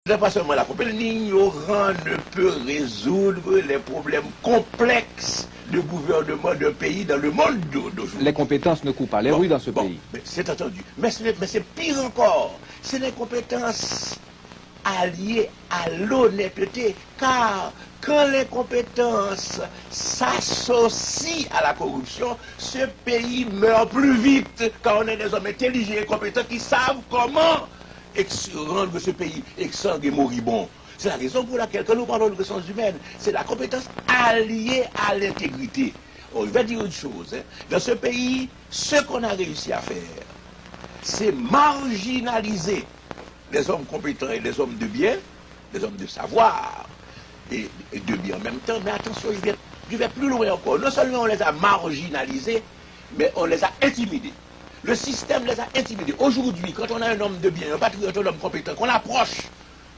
C'est pas seulement la compétence, l'ignorant ne peut résoudre les problèmes complexes de gouvernement d'un pays dans le monde d'aujourd'hui. Les compétences ne coupent pas les rues dans ce pays. C'est entendu. Mais c'est pire encore. C'est les compétences alliées à l'honnêteté. Car quand les compétences s'associent à la corruption, ce pays meurt plus vite quand on est des hommes intelligents et compétents qui savent comment rendre ce pays exsangue et moribond. C'est la raison pour laquelle, quand nous parlons de ressources humaines, c'est la compétence alliée à l'intégrité. Je vais dire une chose. Hein. Dans ce pays, ce qu'on a réussi à faire, c'est marginaliser les hommes compétents et les hommes de bien, les hommes de savoir et de bien en même temps. Mais attention, je vais plus loin encore. Non seulement on les a marginalisés, mais on les a intimidés. Le système les a intimidés. Aujourd'hui, quand on a un homme de bien, un patriote, un homme compétent, qu'on approche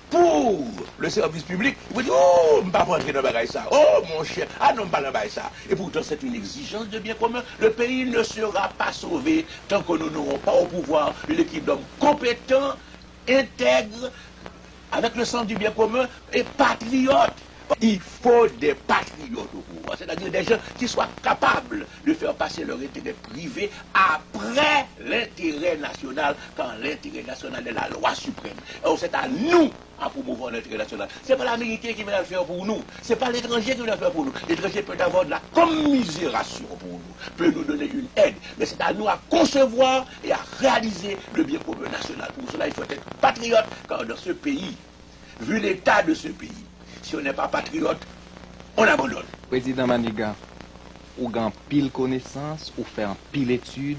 pour le service public, vous dites, oh, je ne vais pas rentrer dans le ça. Oh, mon cher, ah non, pas dans ça. Et pourtant, c'est une exigence de bien commun. Le pays ne sera pas sauvé tant que nous n'aurons pas au pouvoir une équipe d'hommes compétents, intègres, avec le sens du bien commun et patriotes. Il faut des patriotes au pouvoir, c'est-à-dire des gens qui soient capables de faire passer leur intérêt privé après l'intérêt national, quand l'intérêt national est la loi suprême. Alors c'est à nous à promouvoir l'intérêt national. Ce n'est pas l'Américain qui va le faire pour nous, ce n'est pas l'étranger qui va le faire pour nous. L'étranger peut avoir de la commisération pour nous, peut nous donner une aide, mais c'est à nous à concevoir et à réaliser le bien commun national. Pour cela, il faut être patriote, car dans ce pays, vu l'état de ce pays, si on n'est pas patriote, on abandonne. Président Maniga, ou gagne pile connaissance, ou fait un pile étude,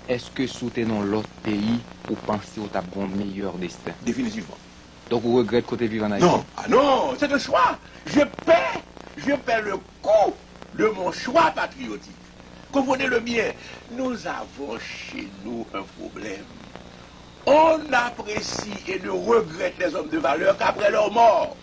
est-ce que soutenons l'autre pays ou pensez au bon meilleur destin? Définitivement. Donc vous regrettez côté vivant en Haïti? Non, ah non, c'est un choix. Je paie le coût de mon choix patriotique. Comprenez-le bien, nous avons chez nous un problème. On apprécie et ne regrette les hommes de valeur qu'après leur mort.